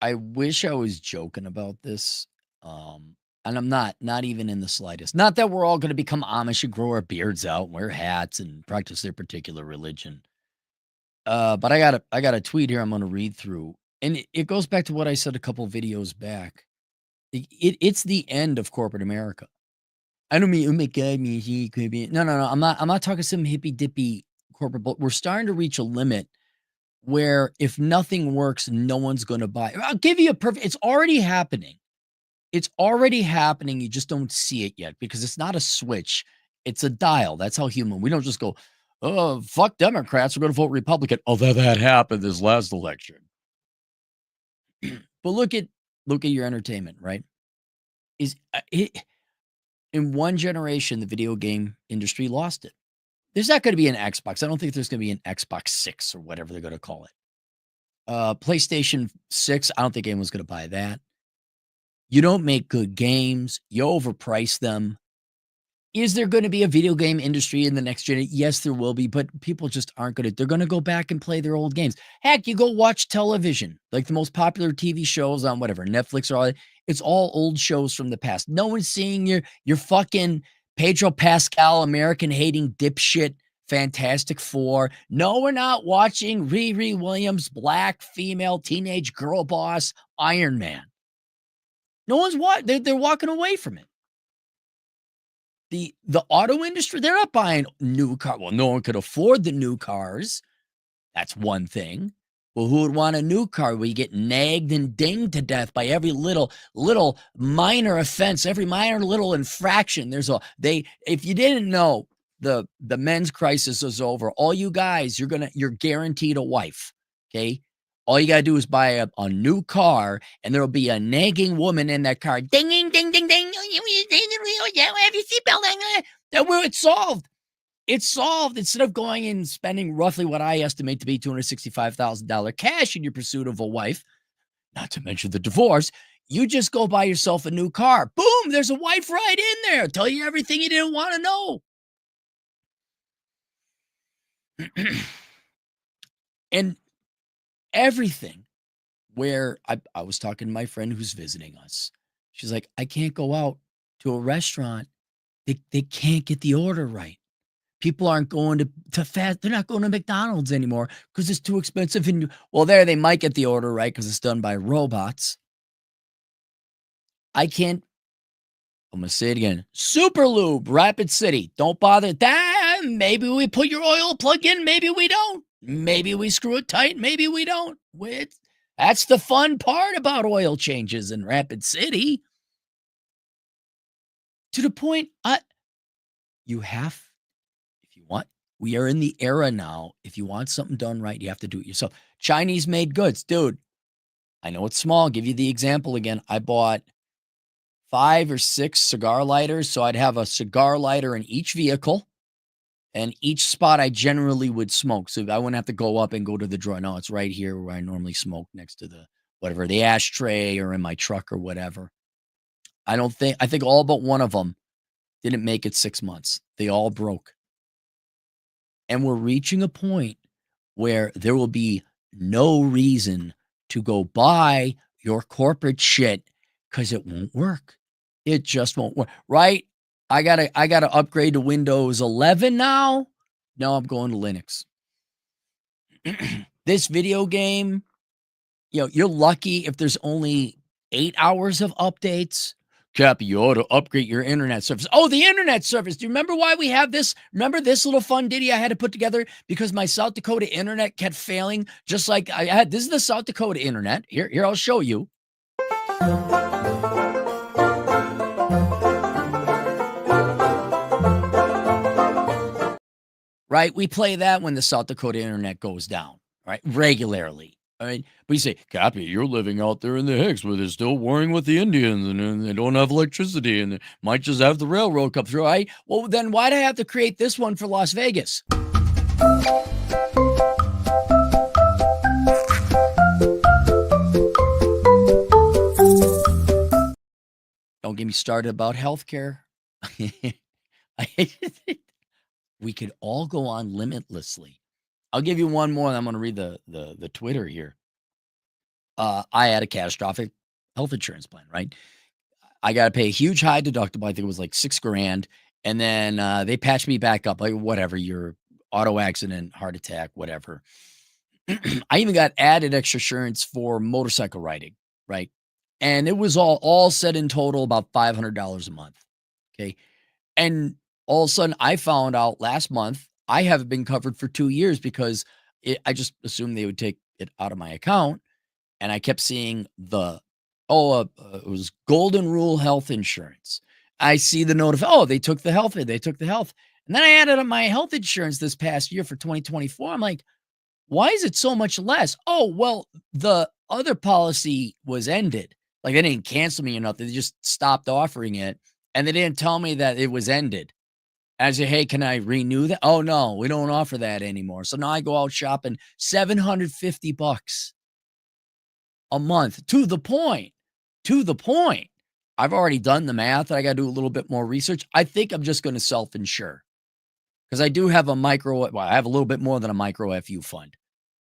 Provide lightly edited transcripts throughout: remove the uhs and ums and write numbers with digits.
I wish I was joking about this, and I'm not even in the slightest. Not that we're all gonna become Amish and grow our beards out and wear hats and practice their particular religion. But I got a tweet here I'm gonna read through, and it goes back to what I said a couple videos back. It's the end of corporate America. I don't mean, "Oh my god, man, he could be" no, no, no, I'm not talking some hippy dippy corporate but we're starting to reach a limit where if nothing works, no one's gonna buy. I'll give you a perfect it's already happening. It's already happening, you just don't see it yet because it's not a switch, it's a dial. That's how human we don't just go, "Oh, fuck Democrats, we're gonna vote Republican." Although that happened this last election. But look at your entertainment, right? Is it in one generation, the video game industry lost it. There's not gonna be an Xbox. I don't think there's gonna be an Xbox 6 or whatever they're gonna call it. PlayStation 6, I don't think anyone's gonna buy that. You don't make good games, you overprice them. Is there gonna be a video game industry in the next gen? Yes, there will be, but people just aren't gonna they're gonna go back and play their old games. Heck, you go watch television, like the most popular TV shows on whatever, Netflix or all that, it's all old shows from the past. No one's seeing your fucking Pedro Pascal, American hating dipshit Fantastic Four. No, we're not watching Riri Williams, black female teenage girl boss Iron Man. No one's they're walking away from it. The auto industry, they're not buying new car well, no one could afford the new cars. That's one thing. Well, who would want a new car where you get nagged and dinged to death by every little minor offense, every minor little infraction? There's a they if you didn't know the men's crisis is over. All you guys, you're guaranteed a wife. Okay. All you gotta do is buy a new car, and there'll be a nagging woman in that car. Ding ding ding ding ding. Yeah, have your seatbelt on. It's solved. It's solved instead of going and spending roughly what I estimate to be $265,000 cash in your pursuit of a wife, not to mention the divorce. You just go buy yourself a new car. Boom, there's a wife right in there. Tell you everything you didn't want to know. And everything where I was talking to my friend who's visiting us. She's like, I can't go out to a restaurant. They can't get the order right. People aren't going to fast. They're not going to McDonald's anymore because it's too expensive. And well, there they might get the order right because it's done by robots. I can't. I'm gonna say it again. Super Lube, Rapid City. Don't bother. That maybe we put your oil plug in. Maybe we don't. Maybe we screw it tight. Maybe we don't. That's the fun part about oil changes in Rapid City. To the point, you have if you want, we are in the era now. If you want something done right, you have to do it yourself. Chinese made goods, dude. I know it's small. I'll give you the example again. I bought 5 or 6 cigar lighters. So I'd have a cigar lighter in each vehicle and each spot I generally would smoke. So I wouldn't have to go up and go to the drawer. No, it's right here where I normally smoke next to the whatever, the ashtray or in my truck or whatever. I think all but one of them didn't make it 6 months. They all broke. And we're reaching a point where there will be no reason to go buy your corporate shit because it won't work. It just won't work. Right? I gotta upgrade to Windows 11 now. No, I'm going to Linux. This video game, you're lucky if there's only 8 hours of updates. Cappy, you ought to upgrade your internet service. Oh, the internet service. Do you remember why we have this? Remember this little fun ditty I had to put together because my South Dakota internet kept failing? Just like I had, this is the South Dakota internet. Here, I'll show you. Right? We play that when the South Dakota internet goes down, right? Regularly. I mean, but you say, Cappy, you're living out there in the Hicks where they're still warring with the Indians and they don't have electricity and they might just have the railroad come through. Right? Well, then why do I have to create this one for Las Vegas? Don't get me started about healthcare. We could all go on limitlessly. I'll give you one more, and I'm going to read the Twitter here. I had a catastrophic health insurance plan, right? I got to pay a huge high deductible. I think it was like 6 grand. And then they patched me back up, like whatever, your auto accident, heart attack, whatever. I even got added extra insurance for motorcycle riding, right? And it was all said in total about $500 a month. Okay. And all of a sudden, I found out last month I haven't been covered for 2 years because I just assumed they would take it out of my account. And I kept seeing it was Golden Rule Health Insurance. I see the they took the health, they took the health. And then I added up my health insurance this past year for 2024. I'm like, why is it so much less? Oh, well, the other policy was ended. Like they didn't cancel me or nothing. They just stopped offering it. And they didn't tell me that it was ended. I said, hey, can I renew that? Oh no, we don't offer that anymore. So now I go out shopping $750 a month to the point. To the point. I've already done the math. I got to do a little bit more research. I think I'm just going to self-insure because I do have I have a little bit more than a micro FU fund.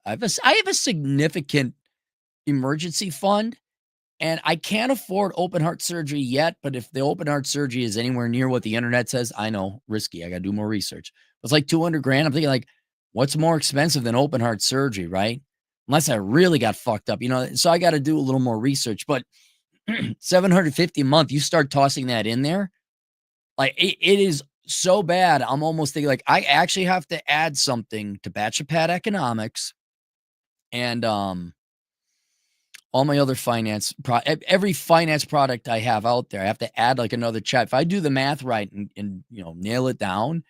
I have a significant emergency fund, and I can't afford open heart surgery yet. But if the open heart surgery is anywhere near what the internet says, I know, risky. I got to do more research. It's like 200 grand. I'm thinking like, what's more expensive than open heart surgery, right? Unless I really got fucked up, so I got to do a little more research, but 750 a month, you start tossing that in there. Like it is so bad. I'm almost thinking like I actually have to add something to Bachelor Pad Economics and all my other every finance product I have out there. I have to add like another chat. If I do the math right and nail it down,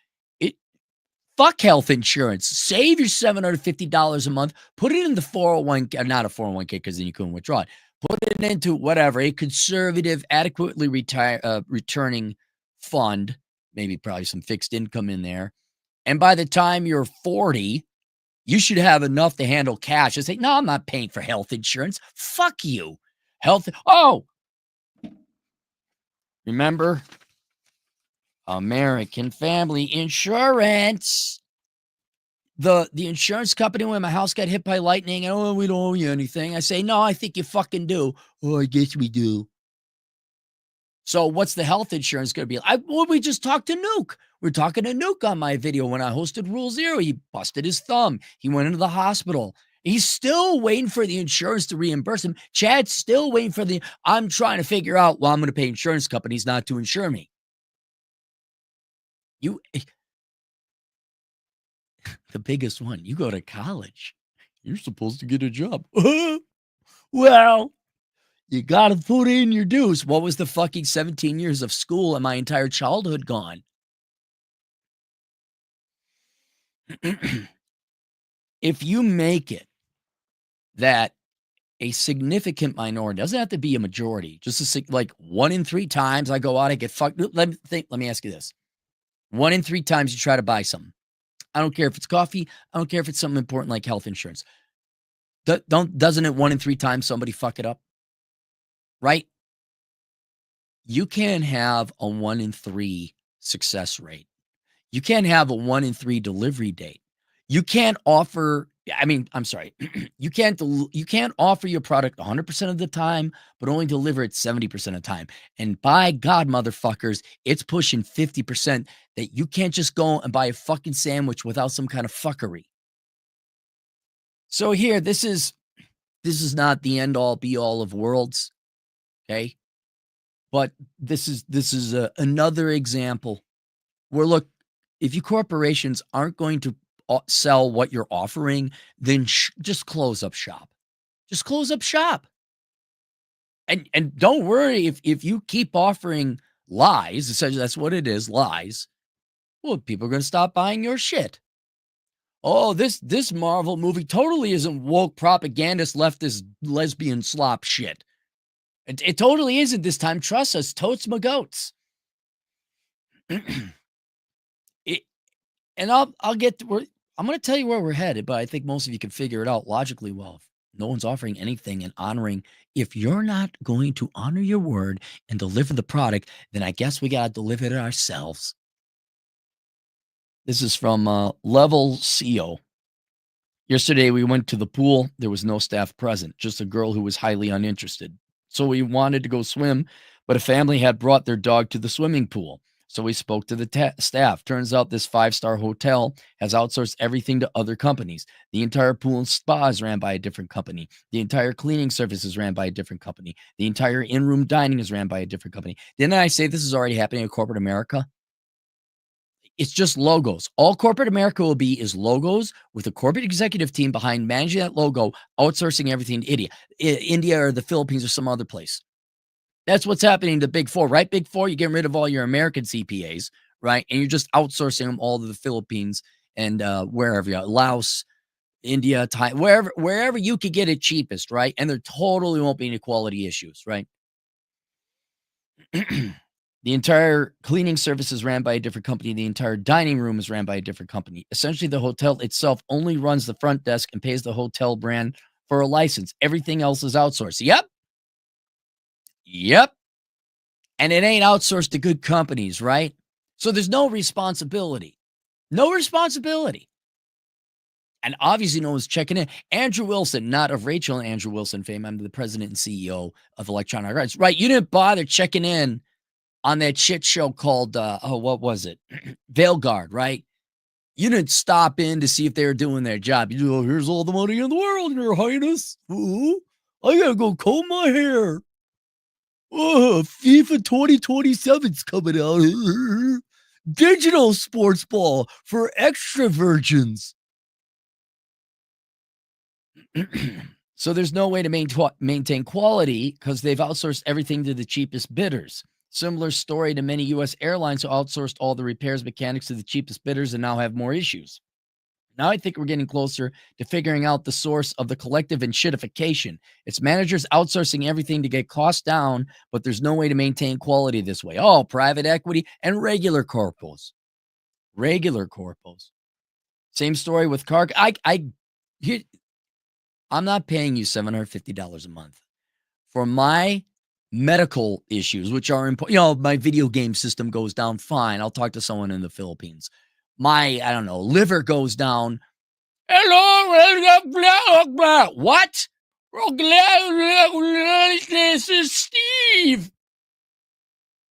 fuck health insurance. Save your $750 a month. Put it in the 401k, not a 401k because then you couldn't withdraw it. Put it into whatever, a conservative, adequately returning fund, maybe probably some fixed income in there. And by the time you're 40, you should have enough to handle cash and say, no, I'm not paying for health insurance. Fuck you. Remember American Family Insurance. The insurance company, when my house got hit by lightning, oh, we don't owe you anything. I say, no, I think you fucking do. Oh, I guess we do. So what's the health insurance going to be? We just talked to Nuke. We're talking to Nuke on my video when I hosted Rule Zero. He busted his thumb. He went into the hospital. He's still waiting for the insurance to reimburse him. Chad's still waiting for I'm trying to figure out, I'm going to pay insurance companies not to insure me. The biggest one, you go to college. You're supposed to get a job. Well, you got to put in your dues. What was the fucking 17 years of school and my entire childhood gone? If you make it that a significant minority, doesn't have to be a majority, just like 1 in 3 times I go out, I get fucked. Let me ask you this. 1 in 3 times you try to buy something. I don't care if it's coffee. I don't care if it's something important like health insurance. Doesn't it 1 in 3 times somebody fuck it up? Right? You can't have a 1 in 3 success rate. You can't have a 1 in 3 delivery date. You can't offer, I'm sorry. You can't offer your product 100% of the time, but only deliver it 70% of the time. And by God, motherfuckers, it's pushing 50% that you can't just go and buy a fucking sandwich without some kind of fuckery. So here, this is not the end all be all of worlds. Okay. But this is another example where, look, if you corporations aren't going to sell what you're offering, then just close up shop. Just close up shop. And don't worry if you keep offering lies, essentially that's what it is, lies. Well, people are going to stop buying your shit. Oh, this Marvel movie totally isn't woke propagandist leftist lesbian slop shit. It totally isn't this time. Trust us, totes my goats. And I'll get to I'm going to tell you where we're headed, but I think most of you can figure it out logically well. If no one's offering anything and honoring. If you're not going to honor your word and deliver the product, then I guess we got to deliver it ourselves. This is from Level CO. Yesterday, we went to the pool. There was no staff present, just a girl who was highly uninterested. So we wanted to go swim, but a family had brought their dog to the swimming pool. So we spoke to the staff. Turns out this five-star hotel has outsourced everything to other companies. The entire pool and spa is ran by a different company. The entire cleaning service is ran by a different company. The entire in-room dining is ran by a different company. Didn't I say this is already happening in corporate America? It's just logos. All corporate America will be is logos with a corporate executive team behind managing that logo, outsourcing everything to India or the Philippines or some other place. That's what's happening to Big Four, right? Big Four, you're getting rid of all your American CPAs, right? And you're just outsourcing them all to the Philippines and wherever you are, Laos, India, Thai, wherever you could get it cheapest, right? And there totally won't be any quality issues, right? The entire cleaning service is ran by a different company. The entire dining room is ran by a different company. Essentially, the hotel itself only runs the front desk and pays the hotel brand for a license. Everything else is outsourced. Yep. Yep. And it ain't outsourced to good companies, right? So there's no responsibility. No responsibility. And obviously, no one's checking in. Andrew Wilson, not of Rachel and Andrew Wilson fame. I'm the president and CEO of Electronic Arts. Right. You didn't bother checking in on that shit show called, what was it? Veilguard, right? You didn't stop in to see if they were doing their job. You go, here's all the money in the world, Your Highness. Ooh, I gotta go comb my hair. Oh, FIFA 2027's coming out. Digital sports ball for extra virgins. So there's no way to maintain quality because they've outsourced everything to the cheapest bidders. Similar story to many U.S. airlines who outsourced all the repairs mechanics to the cheapest bidders and now have more issues. Now I think we're getting closer to figuring out the source of the collective enshittification. It's managers outsourcing everything to get costs down, but there's no way to maintain quality this way. Oh, private equity and regular corpos. Regular corpos. Same story with car. I'm not paying you $750 a month for my medical issues, which are important. My video game system goes down. Fine. I'll talk to someone in the Philippines. My, I don't know, liver goes down. Hello, blah, blah. What? This is Steve.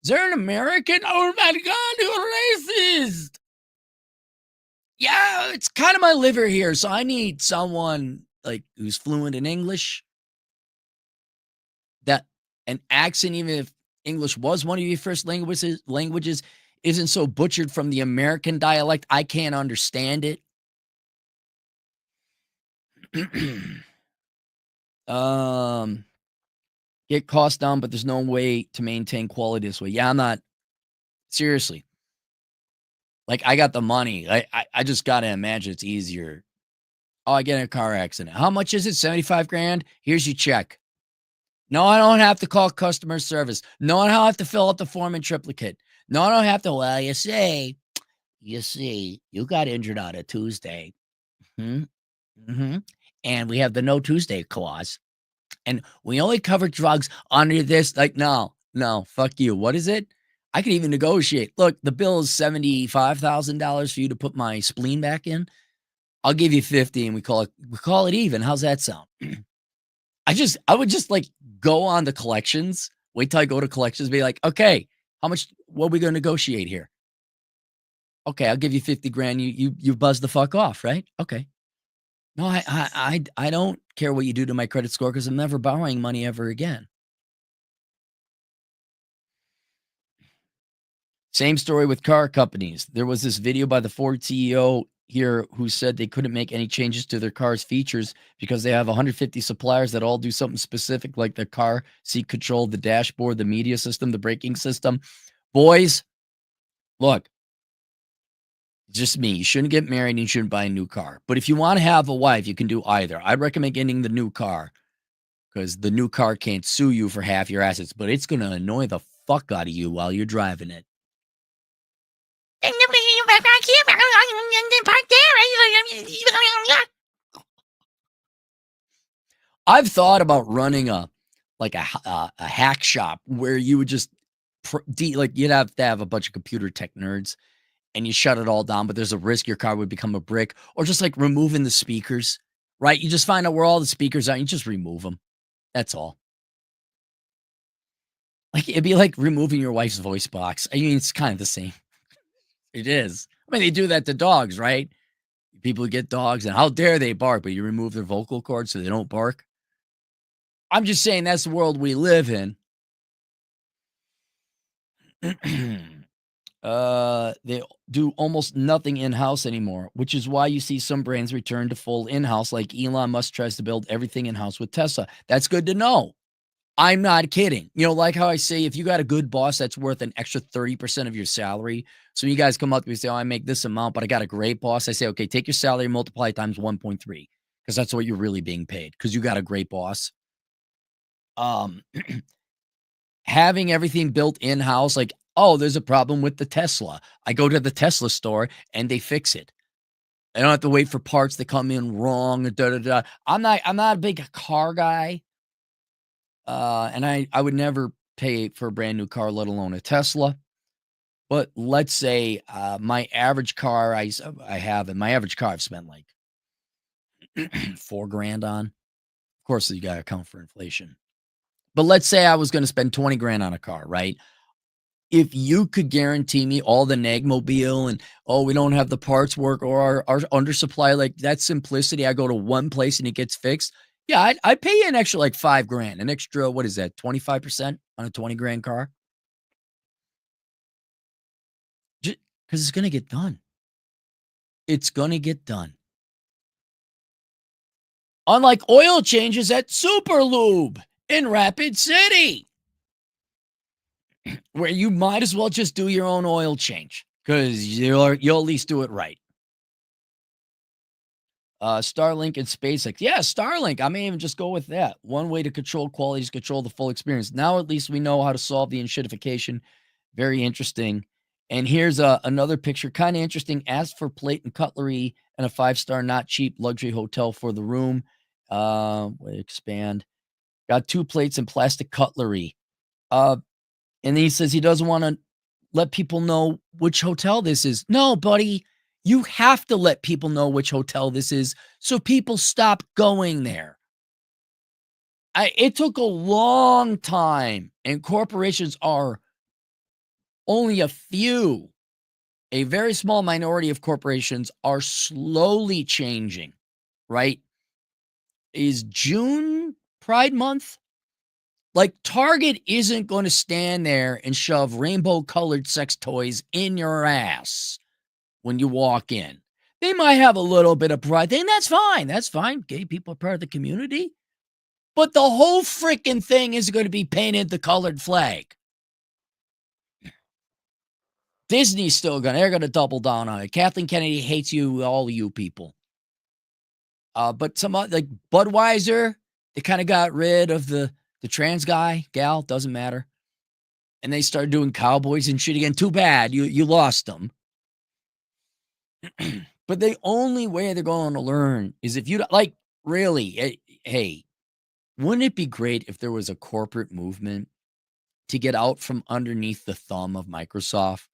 Is there an American? Oh my God, you're racist. Yeah, it's kind of my liver here, so I need someone like who's fluent in English. That an accent, even if English was one of your first languages isn't so butchered from the American dialect, I can't understand it. Get costs down, but there's no way to maintain quality this way. Yeah, I'm not seriously. Like I got the money. I just gotta imagine it's easier. Oh, I get in a car accident. How much is it? 75 grand? Here's your check. No, I don't have to call customer service. No, I don't have to fill out the form in triplicate. No, I don't have to. Well, you see, you got injured on a Tuesday. And we have the no Tuesday clause. And we only cover drugs under this. Like, no, fuck you. What is it? I could even negotiate. Look, the bill is $75,000 for you to put my spleen back in. I'll give you 50 and we call it even. How's that sound? I would just like go on the collections, wait till I go to collections, be like, okay, how much, what are we going to negotiate here? Okay, I'll give you 50 grand. You buzz the fuck off, right? Okay. No, I don't care what you do to my credit score because I'm never borrowing money ever again. Same story with car companies. There was this video by the Ford CEO here who said they couldn't make any changes to their car's features because they have 150 suppliers that all do something specific, like the car seat control, the dashboard, the media system, the braking system. Boys, look, just me. You shouldn't get married and you shouldn't buy a new car. But if you want to have a wife, you can do either. I'd recommend getting the new car because the new car can't sue you for half your assets, but it's going to annoy the fuck out of you while you're driving it. I've thought about running a hack shop where you would just you'd have to have a bunch of computer tech nerds and you shut it all down, but there's a risk your car would become a brick, or just like removing the speakers, right? You just find out where all the speakers are, and you just remove them. That's all. Like, it'd be like removing your wife's voice box. I mean, it's kind of the same. It is. I mean, they do that to dogs, right? People get dogs, and how dare they bark, but you remove their vocal cords so they don't bark. I'm just saying that's the world we live in. They do almost nothing in-house anymore, which is why you see some brands return to full in-house, like Elon Musk tries to build everything in-house with Tesla. That's good to know. I'm not kidding. You know, like how I say, if you got a good boss that's worth an extra 30% of your salary. So you guys come up to me and say, oh, I make this amount, but I got a great boss. I say, okay, take your salary, multiply it times 1.3, because that's what you're really being paid, because you got a great boss. Um, Having everything built in-house, like, oh, there's a problem with the Tesla. I go to the Tesla store and they fix it. I don't have to wait for parts that come in wrong. Da, da, da. I'm not a big car guy. And I would never pay for a brand new car, let alone a Tesla. But let's say my average car I have, and my average car I've spent like 4 grand on. Of course, you got to account for inflation. But let's say I was going to spend 20 grand on a car, right? If you could guarantee me all the Nagmobile and, oh, we don't have the parts work, or our undersupply, like that simplicity, I go to one place and it gets fixed. Yeah, I'd pay you an extra like 5 grand, an extra, what is that, 25% on a 20 grand car? Because it's going to get done. It's going to get done. Unlike oil changes at Super Lube in Rapid City, where you might as well just do your own oil change, because you'll at least do it right. Starlink and SpaceX. Yeah, Starlink. I may even just go with that. One way to control quality is control the full experience. Now at least we know how to solve the enshittification. Very interesting. And here's another picture, kind of interesting. Ask for plate and cutlery and a 5-star, not cheap luxury hotel for the room. Expand. Got 2 plates and plastic cutlery. And then he says he doesn't want to let people know which hotel this is. No, buddy, you have to let people know which hotel this is so people stop going there. It took a long time, and corporations are only a very small minority of corporations are slowly changing, right? Is June Pride Month? Like, Target isn't going to stand there and shove rainbow-colored sex toys in your ass when you walk in. They might have a little bit of pride, and that's fine. That's fine. Gay people are part of the community. But the whole freaking thing is going to be painted the colored flag. Disney's still they're going to double down on it. Kathleen Kennedy hates you, all you people. But some like Budweiser, they kind of got rid of the trans guy, gal, doesn't matter. And they started doing cowboys and shit again. Too bad. You lost them. But the only way they're going to learn is if you like, really, hey, wouldn't it be great if there was a corporate movement to get out from underneath the thumb of Microsoft,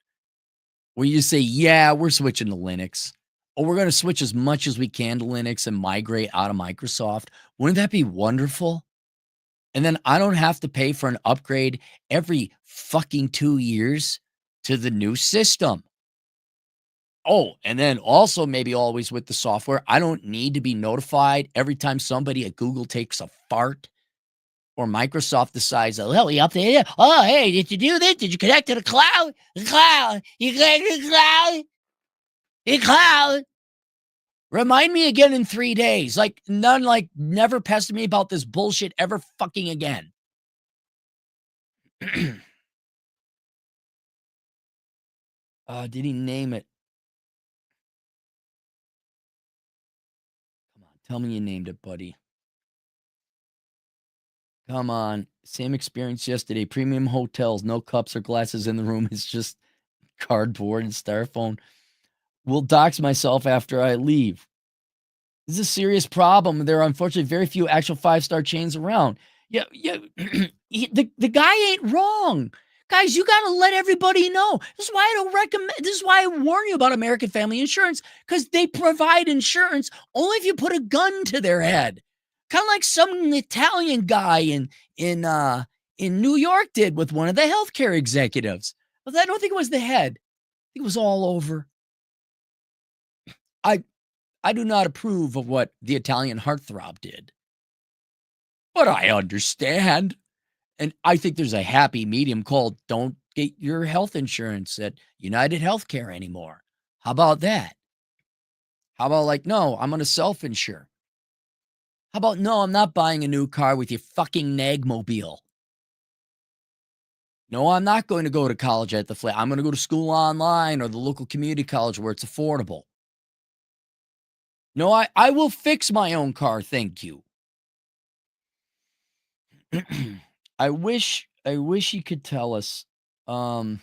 where you say, yeah, we're switching to Linux, or we're going to switch as much as we can to Linux and migrate out of Microsoft? Wouldn't that be wonderful? And then I don't have to pay for an upgrade every fucking 2 years to the new system. Oh, and then also maybe always with the software, I don't need to be notified every time somebody at Google takes a fart, or Microsoft decides, oh, we updated it. Oh, hey, did you do this? Did you connect to the cloud? The cloud. You connect to the cloud? The cloud. Remind me again in 3 days. Like, never pester me about this bullshit ever fucking again. Did he name it? Come on, tell me you named it, buddy. Come on. Same experience yesterday. Premium hotels, no cups or glasses in the room. It's just cardboard and styrofoam. Will dox myself after I leave. This is a serious problem. There are unfortunately very few actual 5-star chains around. Yeah. The guy ain't wrong. Guys, you got to let everybody know. This is why I don't recommend, this is why I warn you about American Family Insurance, because they provide insurance only if you put a gun to their head. Kind of like some Italian guy in New York did with one of the healthcare executives. But I don't think it was the head. I think it was all over. I I do not approve of what the Italian heartthrob did, but I understand. And I think there's a happy medium called don't get your health insurance at United Healthcare anymore. How about that? How about like, no, I'm going to self-insure. How about, no, I'm not buying a new car with your fucking Nagmobile. No, I'm not going to go to college at the flat. I'm going to go to school online or the local community college where it's affordable. No, I will fix my own car, thank you. I wish he could tell us. Are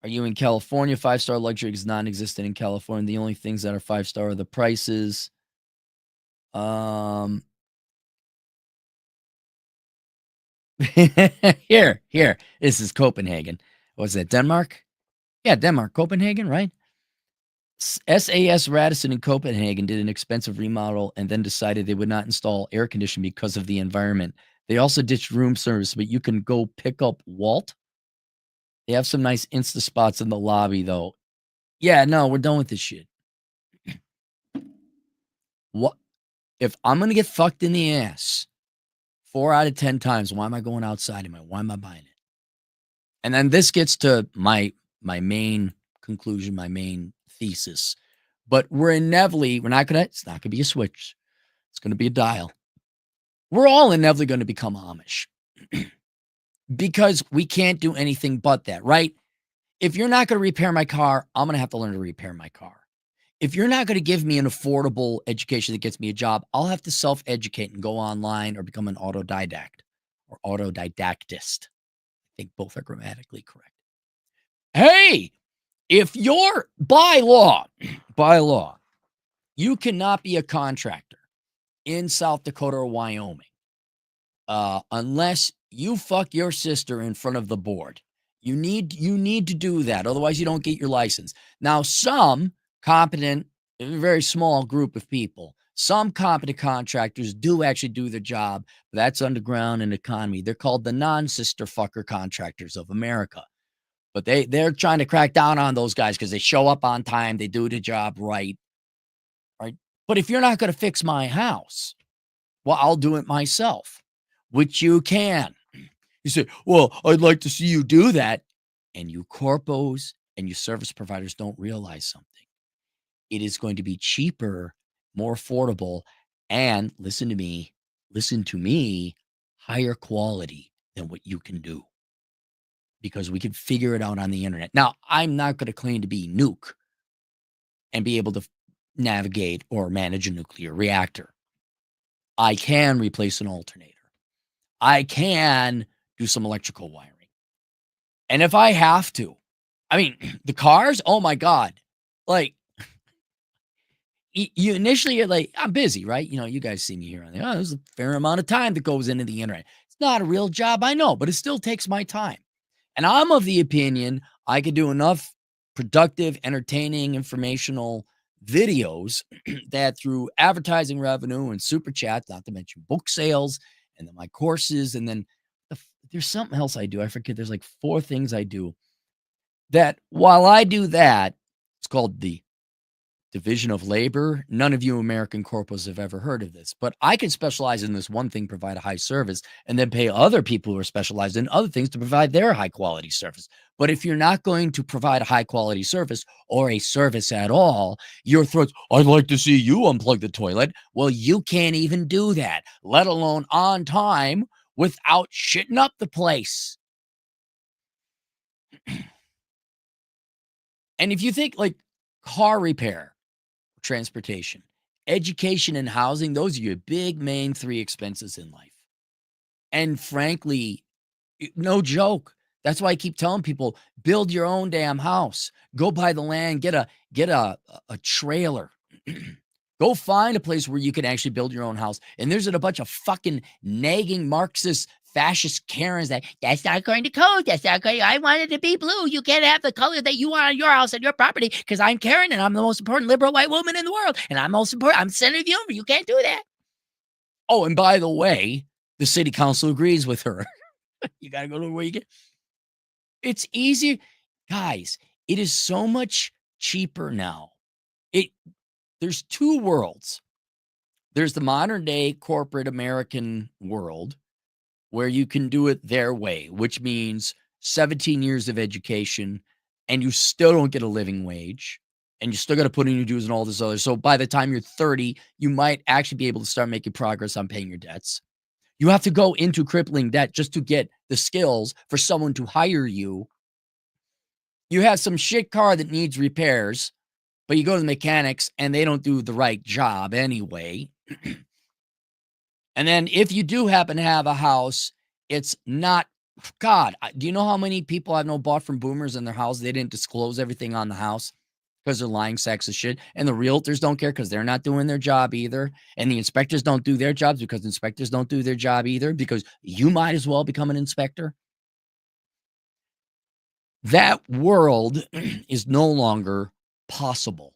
you in California? 5-star luxury is non-existent in California. The only things that are 5-star are the prices. Here. This is Copenhagen. Was that Denmark? Yeah, Denmark, Copenhagen, right? SAS Radisson in Copenhagen did an expensive remodel and then decided they would not install air conditioning because of the environment. They also ditched room service, but you can go pick up Walt. They have some nice Insta spots in the lobby, though. Yeah, no, we're done with this shit. What if I'm gonna get fucked in the ass 4 out of 10 times? Why am I going outside? Why am I buying it? And then this gets to my main conclusion, my main thesis. But we're not gonna. It's not gonna be a switch. It's gonna be a dial. We're all inevitably going to become Amish because we can't do anything but that, right? If you're not going to repair my car, I'm going to have to learn to repair my car. If you're not going to give me an affordable education that gets me a job, I'll have to self-educate and go online or become an autodidact or autodidactist. I think both are grammatically correct. Hey, if you're by law, you cannot be a contractor in South Dakota or Wyoming unless you fuck your sister in front of the board. You need to do that. Otherwise, you don't get your license. Now, some competent, a very small group of people, some competent contractors do actually do their job. That's underground and economy. They're called the non-sister fucker contractors of America. But they're trying to crack down on those guys because they show up on time. They do the job right. But if you're not going to fix my house, well, I'll do it myself, which you can. You say, well, I'd like to see you do that. And you corpos and you service providers don't realize something. It is going to be cheaper, more affordable, and listen to me, higher quality than what you can do. Because we can figure it out on the internet. Now, I'm not going to claim to be Nuke and be able to navigate or manage a nuclear reactor. I can replace an alternator. I can do some electrical wiring. And if I have to, I mean, the cars, oh my God. Like, you initially you're like, I'm busy, right? You know, you guys see me here on the, there's a fair amount of time that goes into the internet. It's not a real job, I know, but it still takes my time. And I'm of the opinion I could do enough productive, entertaining, informational videos that through advertising revenue and super chats, not to mention book sales, and then my courses, and then there's something else I do. I forget. There's like 4 things I do that while I do that, it's called the division of labor. None of you American corpos have ever heard of this, but I can specialize in this one thing, provide a high service, and then pay other people who are specialized in other things to provide their high quality service. But if you're not going to provide a high quality service or a service at all, your throats, I'd like to see you unplug the toilet. Well, you can't even do that, let alone on time without shitting up the place. And if you think like car repair, transportation, education, and housing, those are your big main 3 expenses in life. And frankly, no joke. That's why I keep telling people, build your own damn house. Go buy the land, get a trailer. Go find a place where you can actually build your own house. And there's a bunch of fucking nagging Marxist fascist Karens that's not according to code. That's not according. I want it to be blue. You can't have the color that you want on your house and your property because I'm Karen and I'm the most important liberal white woman in the world. And I'm most important. I'm Senator of the Universe. You can't do that. Oh, and by the way, the city council agrees with her. You got to go to where you get. It's easier. Guys, it is so much cheaper now. There's two worlds. There's the modern day corporate American world where you can do it their way, which means 17 years of education and you still don't get a living wage and you still got to put in your dues and all this other. So by the time you're 30, you might actually be able to start making progress on paying your debts. You have to go into crippling debt just to get the skills for someone to hire you. You have some shit car that needs repairs, but you go to the mechanics and they don't do the right job anyway. And then if you do happen to have a house, it's not, God, do you know how many people I've known bought from boomers in their house? They didn't disclose everything on the house because they're lying sacks of shit. And the realtors don't care because they're not doing their job either. And the inspectors don't do their jobs because inspectors don't do their job either, because you might as well become an inspector. That world is no longer possible.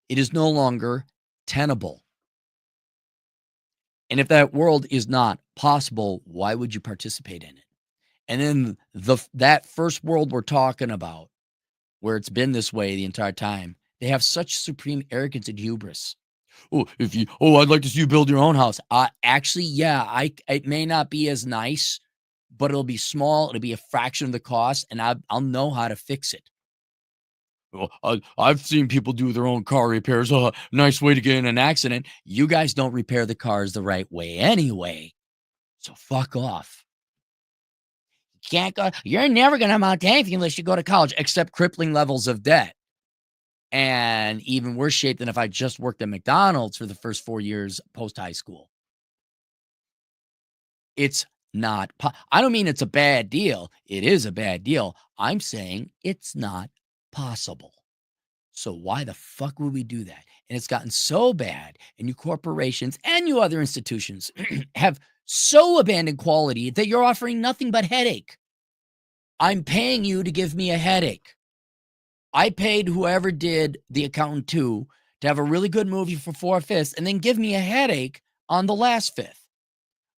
It is no longer tenable. And if that world is not possible, why would you participate in it? And then that first world we're talking about, where it's been this way the entire time, they have such supreme arrogance and hubris. I'd like to see you build your own house. Actually, yeah, it may not be as nice, but it'll be small. It'll be a fraction of the cost, and I'll know how to fix it. Well, I've seen people do their own car repairs. Nice way to get in an accident. You guys don't repair the cars the right way anyway. So fuck off. You can't go. You're never going to amount to anything unless you go to college, except crippling levels of debt. And even worse shape than if I just worked at McDonald's for the first 4 years post high school. It's not. I don't mean it's a bad deal. It is a bad deal. I'm saying it's not possible. So why the fuck would we do that? And it's gotten so bad, and you corporations and you other institutions have so abandoned quality that you're offering nothing but headache. I'm paying you to give me a headache. I paid whoever did the accountant to have a really good movie for 4/5 and then give me a headache on the last fifth.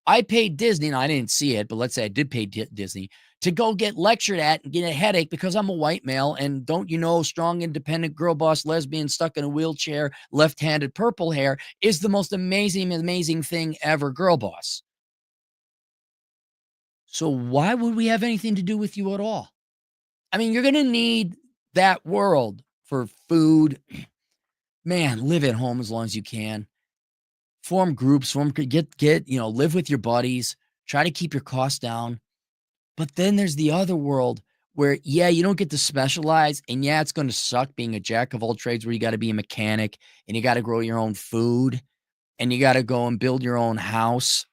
I paid Disney, and I didn't see it, but let's say I did pay Disney to go get lectured at and get a headache because I'm a white male. And don't you know, strong, independent, girl boss, lesbian, stuck in a wheelchair, left-handed, purple hair is the most amazing, amazing thing ever, girl boss. So why would we have anything to do with you at all? I mean, you're going to need that world for food. Man, live at home as long as you can. Form groups, live with your buddies, try to keep your costs down. But then there's the other world where, yeah, you don't get to specialize. And yeah, it's going to suck being a jack of all trades where you got to be a mechanic and you got to grow your own food and you got to go and build your own house.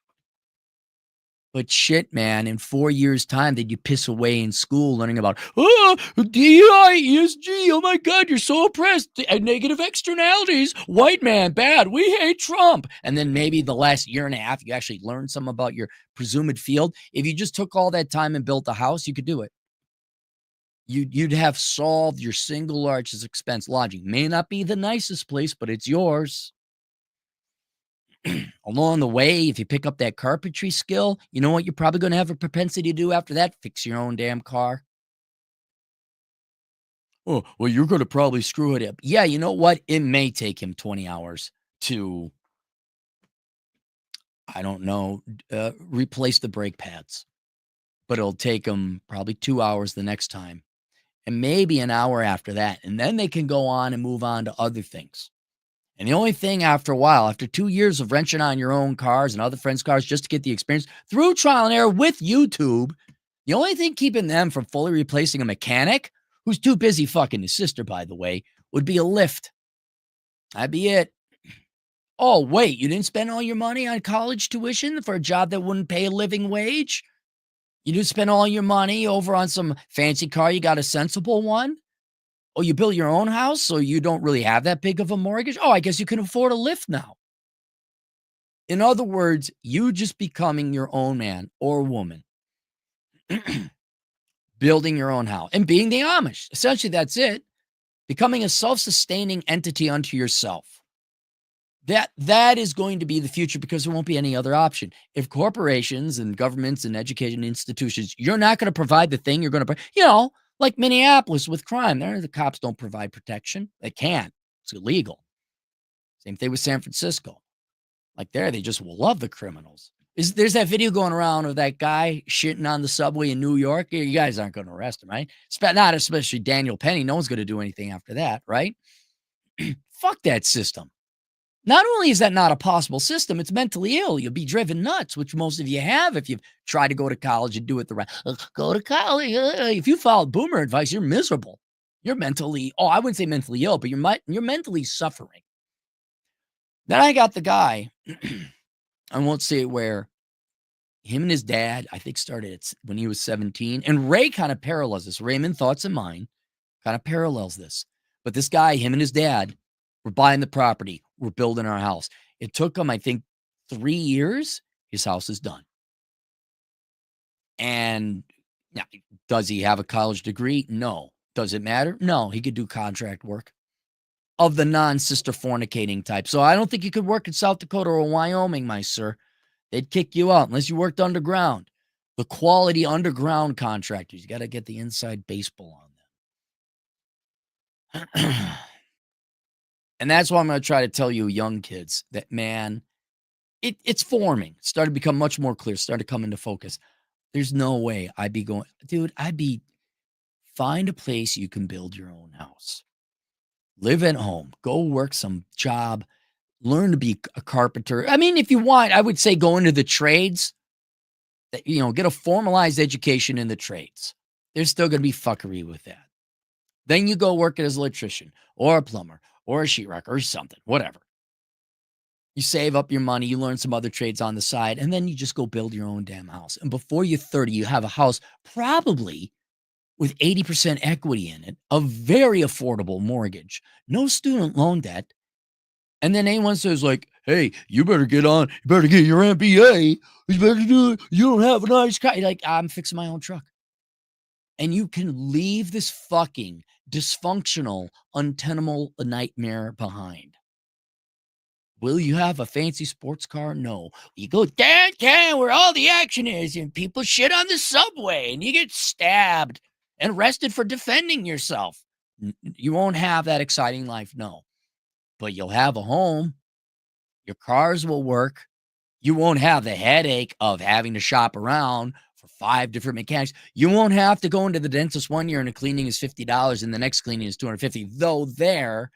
But shit, man, in 4 years' time, did you piss away in school learning about, DEI, ESG, oh my God, you're so oppressed, negative externalities, white man, bad, we hate Trump. And then maybe the last year and a half, you actually learned some about your presumed field. If you just took all that time and built a house, you could do it. You'd have solved your single largest expense. Lodging may not be the nicest place, but it's yours. Along the way, if you pick up that carpentry skill, you know what you're probably going to have a propensity to do after that? Fix your own damn car. Oh, well, you're going to probably screw it up. Yeah, you know what? It may take him 20 hours to, I don't know, replace the brake pads. But it'll take him probably 2 hours the next time. And maybe an hour after that. And then they can go on and move on to other things. And the only thing after a while, after 2 years of wrenching on your own cars and other friends' cars just to get the experience through trial and error with YouTube, the only thing keeping them from fully replacing a mechanic, who's too busy fucking his sister, by the way, would be a lift. That'd be it. Oh, wait, you didn't spend all your money on college tuition for a job that wouldn't pay a living wage? You didn't spend all your money over on some fancy car. You got a sensible one? Oh, you built your own house, so you don't really have that big of a mortgage? Oh, I guess you can afford a lift now. In other words, you just becoming your own man or woman, building your own house and being the Amish. Essentially, that's it. Becoming a self-sustaining entity unto yourself. That is going to be the future because there won't be any other option. If corporations and governments and education institutions, you're not going to provide the thing you're going to, like Minneapolis with crime, there the cops don't provide protection. They can't. It's illegal. Same thing with San Francisco. Like there, they just will love the criminals. There's that video going around of that guy shitting on the subway in New York. You guys aren't going to arrest him, right? Not especially Daniel Penny. No one's going to do anything after that, right? Fuck that system. Not only is that not a possible system, it's mentally ill. You'll be driven nuts, which most of you have if you've tried to go to college and do it the right. Go to college. If you followed boomer advice, you're miserable. You're mentally, I wouldn't say mentally ill, but you're mentally suffering. Then I got the guy, I won't say where, him and his dad, I think, started when he was 17. And Ray kind of parallels this. Raymond, Thoughts and Mine, kind of parallels this. But this guy, him and his dad, we're buying the property. We're building our house. It took him, I think, 3 years. His house is done. And now, does he have a college degree? No. Does it matter? No. He could do contract work of the non-sister fornicating type. So I don't think you could work in South Dakota or Wyoming, my sir. They'd kick you out unless you worked underground. The quality underground contractors, you got to get the inside baseball on them. And that's why I'm going to try to tell you young kids that, man, it's forming. It's started to become much more clear. Started to come into focus. There's no way I'd be going, dude, find a place you can build your own house. Live at home. Go work some job. Learn to be a carpenter. I mean, if you want, I would say go into the trades. Get a formalized education in the trades. There's still going to be fuckery with that. Then you go work as an electrician or a plumber or a sheetrocker or something, whatever. You save up your money, you learn some other trades on the side, and then you just go build your own damn house. And before you're 30, you have a house probably with 80% equity in it, a very affordable mortgage, no student loan debt. And then anyone says like, hey, you better get your MBA. You better do it. You don't have a nice car. You're like, I'm fixing my own truck. And you can leave this fucking dysfunctional, untenable nightmare behind. Will you have a fancy sports car? No. You go downtown where all the action is and people shit on the subway and you get stabbed and arrested for defending yourself. You won't have that exciting life, no. But you'll have a home. Your cars will work. You won't have the headache of having to shop around for 5 different mechanics. You won't have to go into the dentist one year and a cleaning is $50 and the next cleaning is $250. Though there,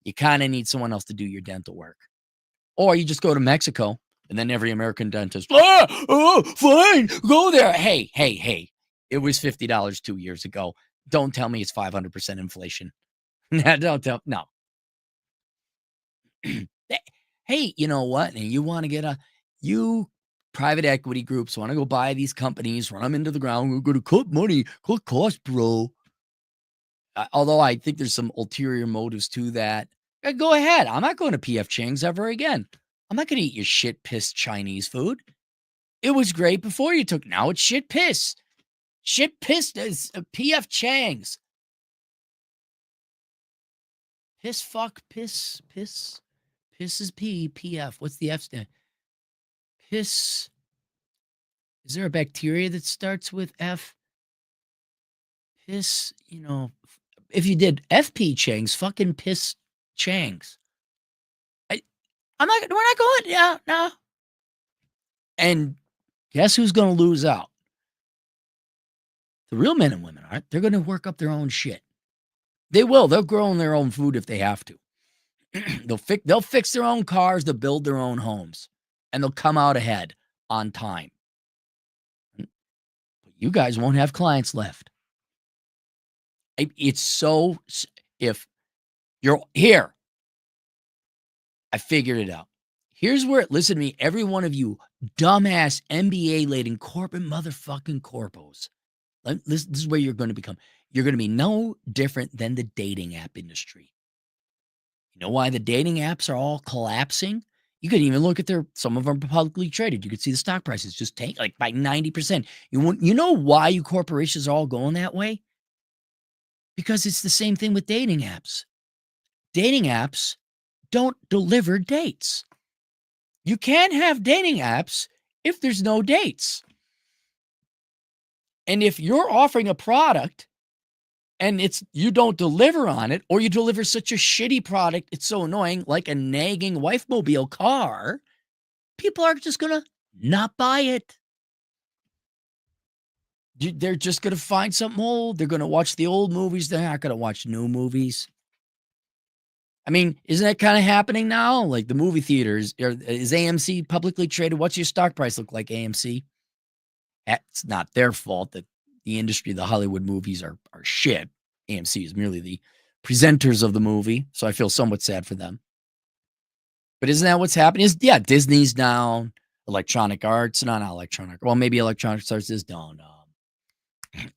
you kind of need someone else to do your dental work. Or you just go to Mexico and then every American dentist, fine, go there. Hey. It was $50 2 years ago. Don't tell me it's 500% inflation. Don't tell, no. Hey, you know what? And you want to get private equity groups want to go buy these companies, run them into the ground. We're going to cut money, cut costs, bro. Although I think there's some ulterior motives to that. Go ahead. I'm not going to PF Chang's ever again. I'm not going to eat your shit piss Chinese food. It was great before you took. Now it's shit piss. Shit piss is PF Chang's. Piss fuck piss. Piss is P, PF. What's the F stand? Piss. Is there a bacteria that starts with F? Piss, if you did FP Chang's, fucking piss Chang's. We're not going, yeah, no. And guess who's going to lose out? The real men and women aren't. They're going to work up their own shit. They will. They'll grow their own food if they have to. They'll fix their own cars. They'll build their own homes. And they'll come out ahead on time. But you guys won't have clients left. It's so, if you're here, I figured it out. Here's where, listen to me, every one of you dumbass MBA-laden corporate motherfucking corpos. This is where you're going to become. you're going to be no different than the dating app industry. You know why the dating apps are all collapsing? You could even look at some of them are publicly traded. You could see the stock prices just tank like by 90%. You know why you corporations are all going that way? Because it's the same thing with dating apps. Dating apps don't deliver dates. You can't have dating apps if there's no dates. And if you're offering a product and you don't deliver on it, or you deliver such a shitty product, it's so annoying, like a nagging wife mobile car, people are just gonna not buy it. They're just gonna find something old. They're gonna watch the old movies. They're not gonna watch new movies. I mean, isn't that kind of happening now? Like the movie theaters, is AMC publicly traded? What's your stock price look like, AMC? It's not their fault that the industry, the Hollywood movies are shit. AMC is merely the presenters of the movie, so I feel somewhat sad for them. But isn't that what's happening? Yeah, Disney's down. Electronic Arts, not Electronic. Well, maybe Electronic Arts is down.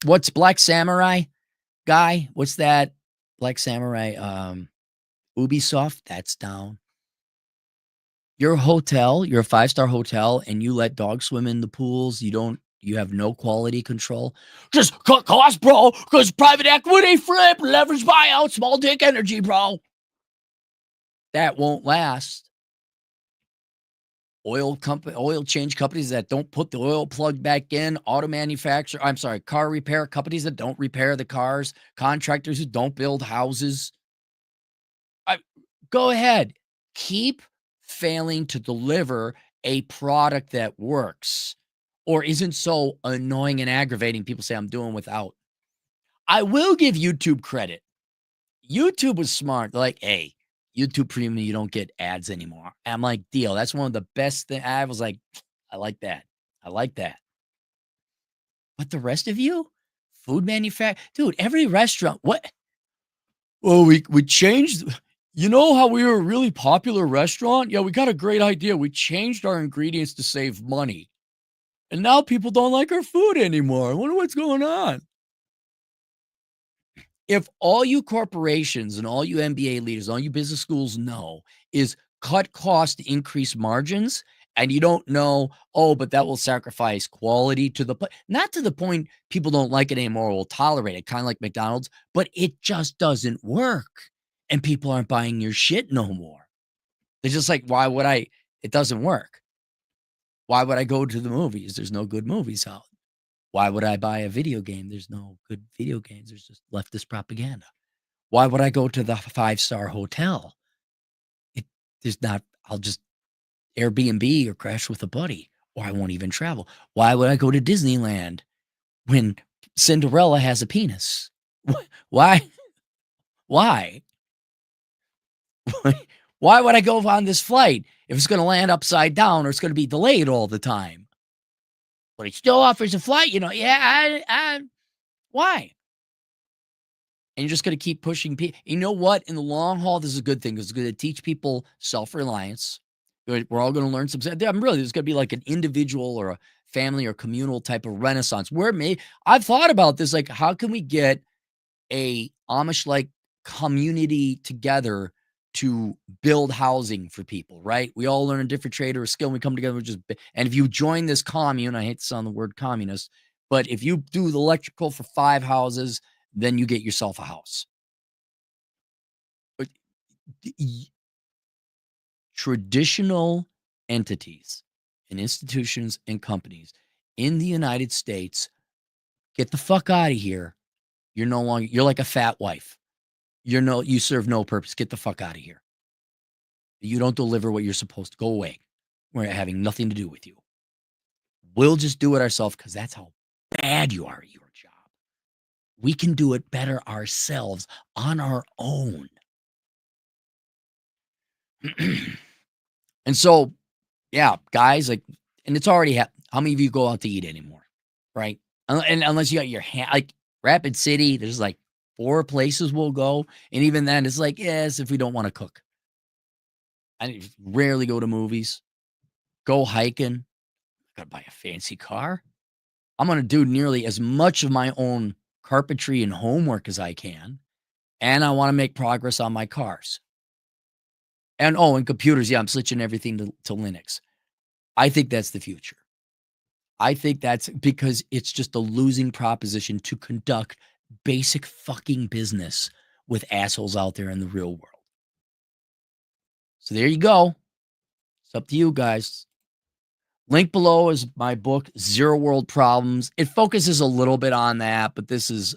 What's Black Samurai guy? What's that? Black Samurai, Ubisoft, that's down. Your hotel, you're a 5-star hotel, and you let dogs swim in the pools. You have no quality control. Just cut costs, bro, because private equity flip, leverage buyout, small dick energy, bro. That won't last. Oil change companies that don't put the oil plug back in, car repair companies that don't repair the cars, contractors who don't build houses. Go ahead. Keep failing to deliver a product that works or isn't so annoying and aggravating. People say I'm doing without. I will give YouTube credit. YouTube was smart. They're like, hey, YouTube Premium, you don't get ads anymore. I'm like, deal. That's one of the best things. I was like, I like that. I like that. But the rest of you, food manufacturer, dude, every restaurant, what? Well, we changed. You know how we were a really popular restaurant? Yeah, we got a great idea. We changed our ingredients to save money. And now people don't like our food anymore. I wonder what's going on. If all you corporations and all you MBA leaders, all you business schools know is cut costs to increase margins, and you don't know, but that will sacrifice quality not to the point people don't like it anymore, will tolerate it, kind of like McDonald's, but it just doesn't work. And people aren't buying your shit no more. They're just like, why would I? It doesn't work. Why would I go to the movies? There's no good movies out. Why would I buy a video game? There's no good video games. There's just leftist propaganda. Why would I go to the 5-star hotel? There's not, I'll just Airbnb or crash with a buddy, or I won't even travel. Why would I go to Disneyland when Cinderella has a penis? Why? Why? Why would I go on this flight if it's going to land upside down or it's going to be delayed all the time? But he still offers a flight, yeah, why? And you're just going to keep pushing people. You know what? In the long haul, this is a good thing. It's going to teach people self-reliance. We're all going to learn some. There's going to be like an individual or a family or communal type of renaissance. I've thought about this. Like, how can we get a Amish-like community together to build housing for people, right? We all learn a different trade or a skill and we come together. And if you join this commune, I hate to sound the word communist, but if you do the electrical for 5 houses, then you get yourself a house. But traditional entities and institutions and companies in the United States, get the fuck out of here. You're like a fat wife. You serve no purpose. Get the fuck out of here. You don't deliver what you're supposed to. Go away. We're having nothing to do with you. We'll just do it ourselves because that's how bad you are at your job. We can do it better ourselves on our own. And so, yeah, guys, and it's already how many of you go out to eat anymore, right? And unless you got your hand, like Rapid City, there's like 4 places we'll go. And even then, it's like, yes, if we don't want to cook. I rarely go to movies, go hiking. I gotta buy a fancy car. I'm going to do nearly as much of my own carpentry and homework as I can, and I want to make progress on my cars. And and computers, yeah, I'm switching everything to Linux. I think that's the future. I think that's because it's just a losing proposition to conduct basic fucking business with assholes out there in the real world. So there you go. It's up to you guys. Link below is my book, Zero World Problems. It focuses a little bit on that, but this is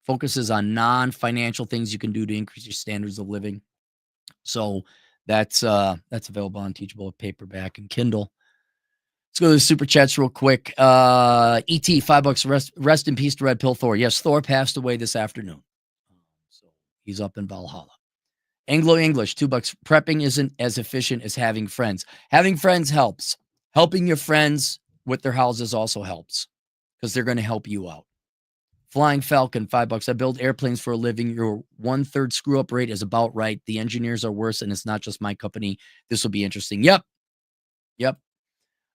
focuses on non-financial things you can do to increase your standards of living. So that's available on Teachable paperback and Kindle. Let's go to the super chats real quick. ET, $5. Rest in peace to Red Pill Thor. Yes, Thor passed away this afternoon. So he's up in Valhalla. Anglo English, $2. Prepping isn't as efficient as having friends. Having friends helps. Helping your friends with their houses also helps because they're going to help you out. Flying Falcon, $5. I build airplanes for a living. Your 1/3 screw up rate is about right. The engineers are worse, and it's not just my company. This will be interesting. Yep.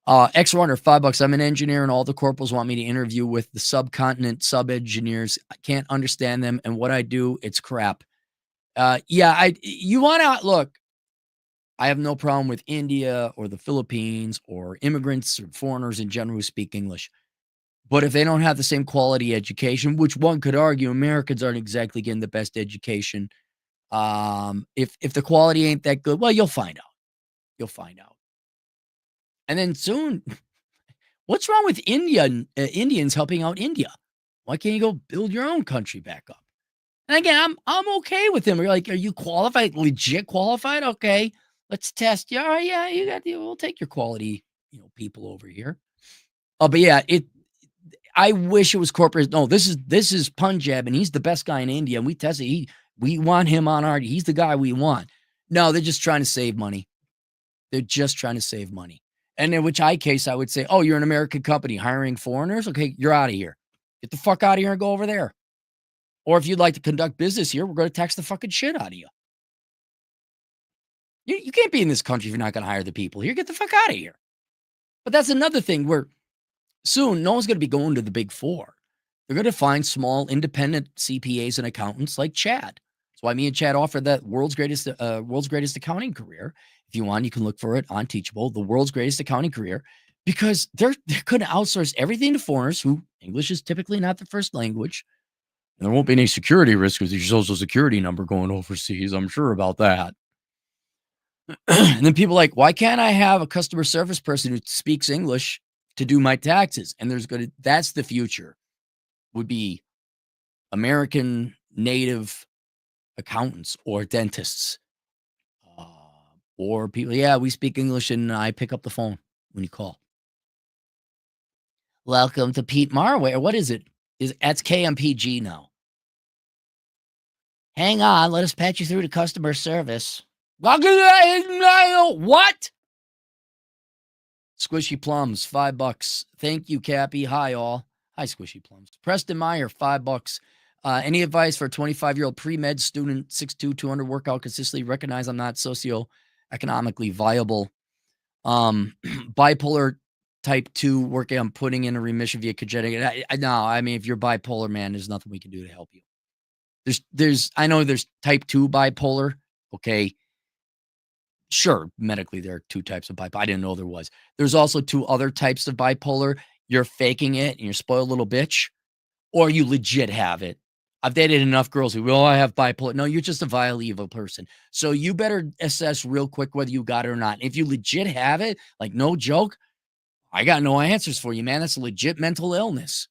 X-Runner, $5. I'm an engineer, and all the corporals want me to interview with the subcontinent sub-engineers. I can't understand them, and what I do, it's crap. You want to look. I have no problem with India or the Philippines or immigrants or foreigners in general who speak English. But if they don't have the same quality education, which one could argue Americans aren't exactly getting the best education, if the quality ain't that good, well, you'll find out. You'll find out. And then soon, what's wrong with Indians helping out India? Why can't you go build your own country back up? And again, I'm okay with them. You're like, are you qualified? Legit qualified? Okay, let's test you. All right, yeah, we'll take your quality, people over here. Oh, but yeah, I wish it was corporate. No, this is Punjab, and he's the best guy in India, and we tested. We want him on our. He's the guy we want. No, they're just trying to save money. They're just trying to save money. And in which case, I would say, oh, you're an American company hiring foreigners. Okay, you're out of here. Get the fuck out of here and go over there. Or if you'd like to conduct business here, we're going to tax the fucking shit out of you. You can't be in this country if you're not going to hire the people here. Get the fuck out of here. But that's another thing where soon no one's going to be going to the big four. They're going to find small independent CPAs and accountants like Chad. That's why me and Chad offer that world's greatest accounting career. If you want, you can look for it on Teachable, the world's greatest accounting career, because they're going to outsource everything to foreigners who English is typically not the first language. And there won't be any security risk with your social security number going overseas. I'm sure about that. And then people are like, why can't I have a customer service person who speaks English to do my taxes? And that's the future, would be American native accountants or dentists. Or people, yeah, we speak English and I pick up the phone when you call. Welcome to Pete Marway. What is it? That's KMPG now. Hang on, let us patch you through to customer service. What? Squishy Plums, $5. Thank you, Cappy. Hi, all. Hi, Squishy Plums. Preston Meyer, $5. Any advice for a 25-year-old pre-med student, 6'2", 200 workout consistently? Recognize I'm not socioeconomically viable. Bipolar type 2 working on putting in a remission via cogenic. No, I mean, if you're bipolar, man, there's nothing we can do to help you. I know there's type 2 bipolar. Okay. Sure, medically, there are 2 types of bipolar. I didn't know there was. There's also 2 other types of bipolar. You're faking it and you're a spoiled little bitch, or you legit have it. I've dated enough girls who, I have bipolar. No, you're just a vile, evil person. So you better assess real quick whether you got it or not. If you legit have it, like no joke, I got no answers for you, man. That's a legit mental illness.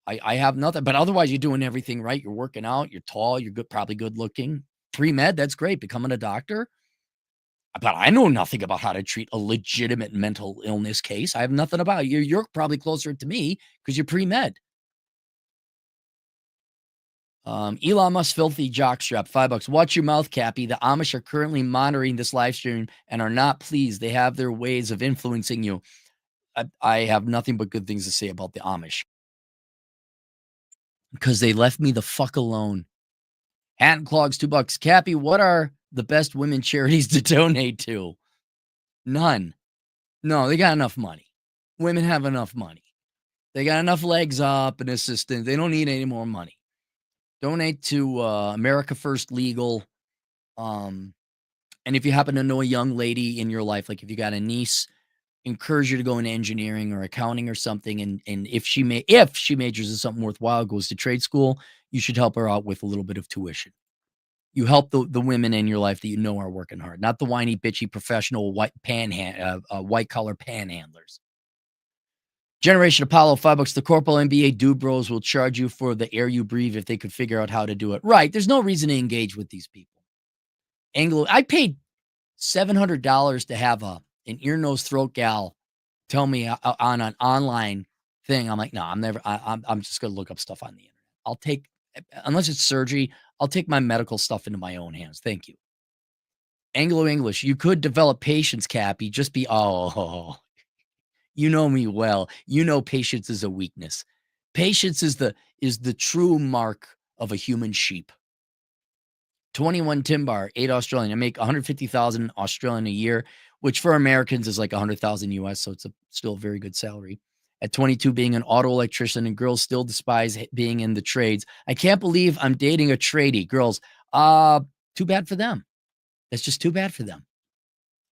I have nothing, but otherwise you're doing everything right. You're working out, you're tall, you're good, probably good looking. Pre-med, that's great. Becoming a doctor. But I know nothing about how to treat a legitimate mental illness case. I have nothing about you. You're probably closer to me because you're pre-med. Elon Musk filthy jockstrap, $5. Watch your mouth, Cappy. The Amish are currently monitoring this live stream and are not pleased. They have their ways of influencing you. I have nothing but good things to say about the Amish because they left me the fuck alone. Hat and Clogs, $2. Cappy, what are the best women charities to donate to? None. No, they got enough money. Women have enough money. They got enough legs up and assistance. They don't need any more money. Donate to America First Legal. Um, and if you happen to know a young lady in your life, like if you got a niece, encourage her to go into engineering or accounting or something. And if she majors in something worthwhile, goes to trade school, you should help her out with a little bit of tuition. You help the women in your life that you know are working hard, not the whiny, bitchy, professional white collar panhandlers. Generation Apollo, $5 the Corpo NBA Dude Bros will charge you for the air you breathe if they could figure out how to do it. Right. There's no reason to engage with these people. I paid $700 to have an ear, nose, throat gal tell me on an online thing. I'm like, no, I'm just going to look up stuff on the internet. I'll take, unless it's surgery, I'll take my medical stuff into my own hands. Thank you. Anglo English, you could develop patience, Cappy. Just be, you know me well. You know patience is a weakness. Patience is the true mark of a human sheep. 21 Timbar, 8 Australian. I make 150,000 Australian a year, which for Americans is like 100,000 US, so it's still a very good salary. At 22, being an auto electrician, and girls still despise being in the trades. I can't believe I'm dating a tradie. Girls, too bad for them. That's just too bad for them.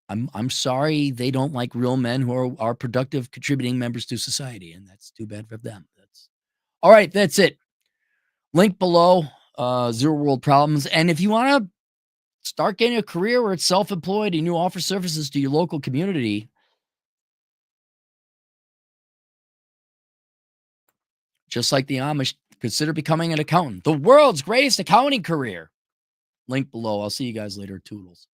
I'm sorry they don't like real men who are productive, contributing members to society, and that's too bad for them. That's all right. That's it. Link below. Zero world problems. And if you want to start getting a career where it's self-employed and you offer services to your local community, just like the Amish, consider becoming an accountant. The world's greatest accounting career. Link below. I'll see you guys later. Toodles.